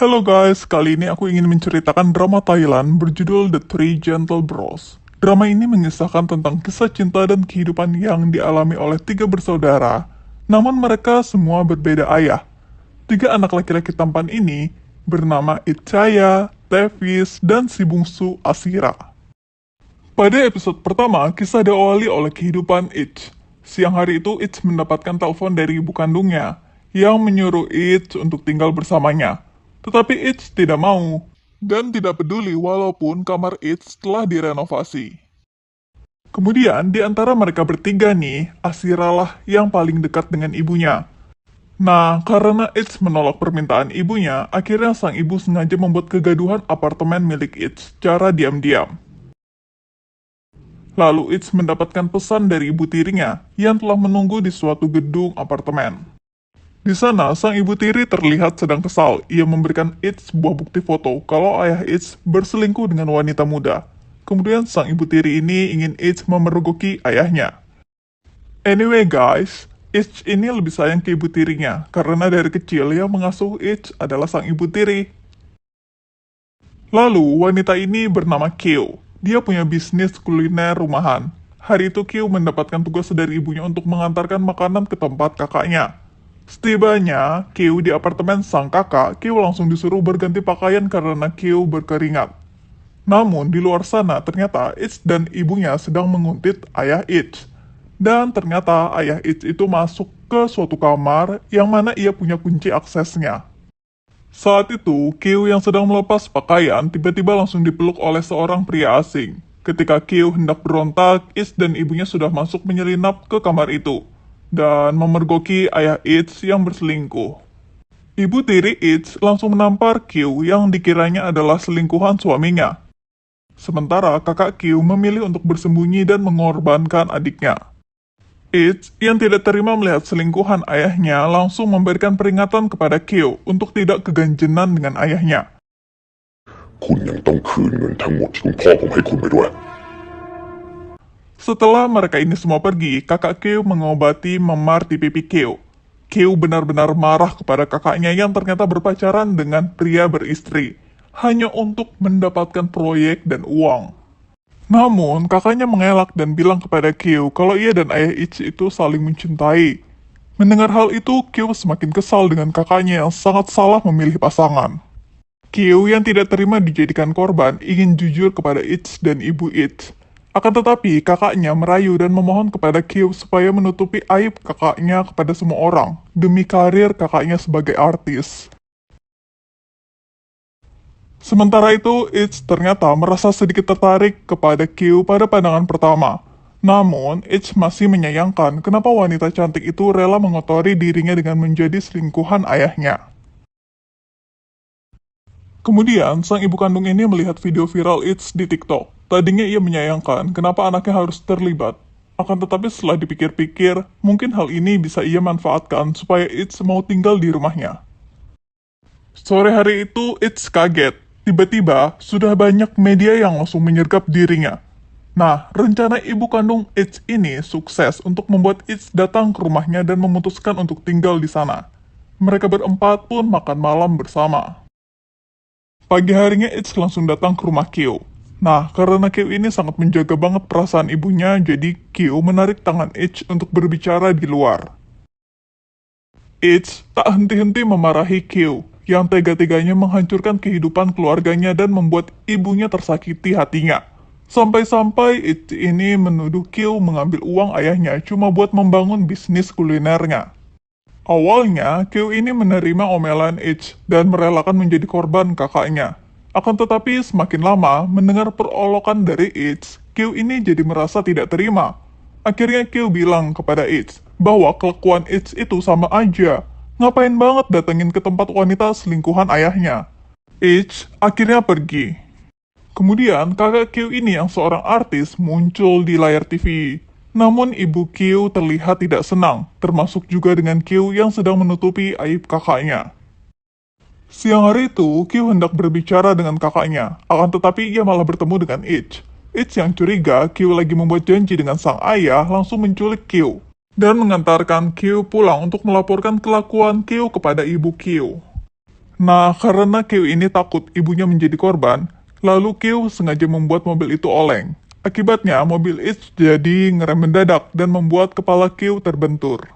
Hello guys, kali ini aku ingin menceritakan drama Thailand berjudul The Three Gentle Bros. Drama ini mengisahkan tentang kisah cinta dan kehidupan yang dialami oleh tiga bersaudara, namun mereka semua berbeda ayah. Tiga anak laki-laki tampan ini bernama Itchaya, Tevis, dan si bungsu Asira. Pada episode pertama, kisah diawali oleh kehidupan Itch. Siang hari itu, Itch mendapatkan telepon dari ibu kandungnya yang menyuruh Itch untuk tinggal bersamanya. Tetapi Itch tidak mau dan tidak peduli walaupun kamar Itch telah direnovasi. Kemudian, di antara mereka bertiga nih, Asira lah yang paling dekat dengan ibunya. Nah, karena Itch menolak permintaan ibunya, akhirnya sang ibu sengaja membuat kegaduhan apartemen milik Itch secara diam-diam. Lalu Itch mendapatkan pesan dari ibu tirinya yang telah menunggu di suatu gedung apartemen. Di sana, sang ibu tiri terlihat sedang kesal. Ia memberikan Itch sebuah bukti foto kalau ayah Itch berselingkuh dengan wanita muda. Kemudian sang ibu tiri ini ingin Itch memergoki ayahnya. Anyway guys, Itch ini lebih sayang ke ibu tirinya karena dari kecil yang mengasuh Itch adalah sang ibu tiri. Lalu, wanita ini bernama Kyo. Dia punya bisnis kuliner rumahan. Hari itu Kyo mendapatkan tugas dari ibunya untuk mengantarkan makanan ke tempat kakaknya. Setibanya, Kyo di apartemen sang kakak, Kyo langsung disuruh berganti pakaian karena Kyo berkeringat. Namun, di luar sana ternyata Itch dan ibunya sedang menguntit ayah Itch. Dan ternyata ayah Itch itu masuk ke suatu kamar yang mana ia punya kunci aksesnya. Saat itu, Kyo yang sedang melepas pakaian tiba-tiba langsung dipeluk oleh seorang pria asing. Ketika Kyo hendak berontak, Itch dan ibunya sudah masuk menyelinap ke kamar itu dan memergoki ayah Itch yang berselingkuh. Ibu tiri Itch langsung menampar Kyo yang dikiranya adalah selingkuhan suaminya. Sementara kakak Kyo memilih untuk bersembunyi dan mengorbankan adiknya. Itch yang tidak terima melihat selingkuhan ayahnya langsung memberikan peringatan kepada Kyo untuk tidak keganjenan dengan ayahnya. คุณยังต้องคืนเงินทั้งหมดที่คุณพ่อผมให้คุณไปด้วย Setelah mereka ini semua pergi, kakak Kyo mengobati memar di pipi Kyo. Kyo benar-benar marah kepada kakaknya yang ternyata berpacaran dengan pria beristri, hanya untuk mendapatkan proyek dan uang. Namun, kakaknya mengelak dan bilang kepada Kyo kalau ia dan ayah Itch itu saling mencintai. Mendengar hal itu, Kyo semakin kesal dengan kakaknya yang sangat salah memilih pasangan. Kyo yang tidak terima dijadikan korban ingin jujur kepada Itch dan ibu Itch. Akan tetapi, kakaknya merayu dan memohon kepada Kyo supaya menutupi aib kakaknya kepada semua orang, demi karir kakaknya sebagai artis. Sementara itu, Itch ternyata merasa sedikit tertarik kepada Kyo pada pandangan pertama. Namun, Itch masih menyayangkan kenapa wanita cantik itu rela mengotori dirinya dengan menjadi selingkuhan ayahnya. Kemudian, sang ibu kandung ini melihat video viral Itch di TikTok. Tadinya ia menyayangkan kenapa anaknya harus terlibat. Akan tetapi setelah dipikir-pikir, mungkin hal ini bisa ia manfaatkan supaya Itch mau tinggal di rumahnya. Sore hari itu, Itch kaget. Tiba-tiba, sudah banyak media yang langsung menyergap dirinya. Nah, rencana ibu kandung Itch ini sukses untuk membuat Itch datang ke rumahnya dan memutuskan untuk tinggal di sana. Mereka berempat pun makan malam bersama. Pagi harinya Itch langsung datang ke rumah Kyo. Nah, karena Kyo ini sangat menjaga banget perasaan ibunya, jadi Kyo menarik tangan Itch untuk berbicara di luar. Itch tak henti-henti memarahi Kyo, yang tega-teganya menghancurkan kehidupan keluarganya dan membuat ibunya tersakiti hatinya. Sampai-sampai Itch ini menuduh Kyo mengambil uang ayahnya cuma buat membangun bisnis kulinernya. Awalnya, Kyo ini menerima omelan Itch dan merelakan menjadi korban kakaknya. Akan tetapi semakin lama, mendengar perolokan dari Itch, Kyo ini jadi merasa tidak terima. Akhirnya Kyo bilang kepada Itch bahwa kelakuan Itch itu sama aja. Ngapain banget datengin ke tempat wanita selingkuhan ayahnya. Itch akhirnya pergi. Kemudian kakak Kyo ini yang seorang artis muncul di layar TV. Namun ibu Kyo terlihat tidak senang, termasuk juga dengan Kyo yang sedang menutupi aib kakaknya. Siang hari itu, Kyo hendak berbicara dengan kakaknya, akan tetapi ia malah bertemu dengan Itch. Itch yang curiga Kyo lagi membuat janji dengan sang ayah langsung menculik Kyo dan mengantarkan Kyo pulang untuk melaporkan kelakuan Kyo kepada ibu Kyo. Nah, karena Kyo ini takut ibunya menjadi korban, lalu Kyo sengaja membuat mobil itu oleng. Akibatnya, mobil Ich jadi ngerem mendadak dan membuat kepala Kyo terbentur.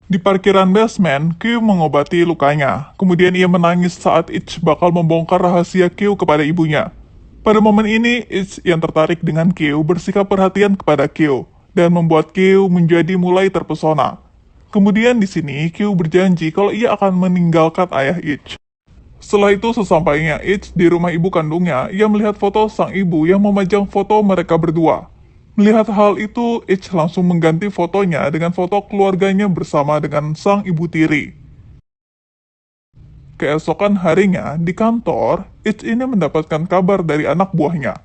Di parkiran basement, Kyo mengobati lukanya. Kemudian ia menangis saat Ich bakal membongkar rahasia Kyo kepada ibunya. Pada momen ini, Ich yang tertarik dengan Kyo bersikap perhatian kepada Kyo dan membuat Kyo menjadi mulai terpesona. Kemudian di sini, Kyo berjanji kalau ia akan meninggalkan ayah Ich. Setelah itu, sesampainya Ich di rumah ibu kandungnya, ia melihat foto sang ibu yang memajang foto mereka berdua. Melihat hal itu, Ich langsung mengganti fotonya dengan foto keluarganya bersama dengan sang ibu tiri. Keesokan harinya, di kantor, Ich ini mendapatkan kabar dari anak buahnya.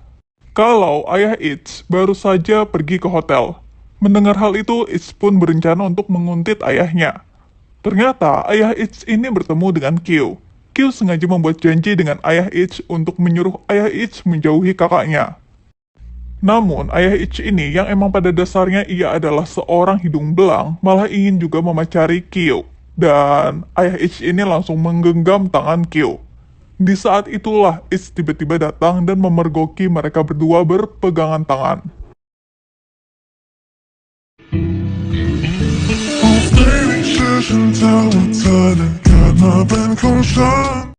Kalau ayah Ich baru saja pergi ke hotel. Mendengar hal itu, Ich pun berencana untuk menguntit ayahnya. Ternyata, ayah Ich ini bertemu dengan Kyo. Kyo sengaja membuat janji dengan ayah Ich untuk menyuruh ayah Ich menjauhi kakaknya. Namun, ayah Ich ini yang emang pada dasarnya ia adalah seorang hidung belang, malah ingin juga memacari Kyo. Dan ayah Ich ini langsung menggenggam tangan Kyo. Di saat itulah Ich tiba-tiba datang dan memergoki mereka berdua berpegangan tangan. Auf den Tischen Tag und Tag, kann man beim Kommstand.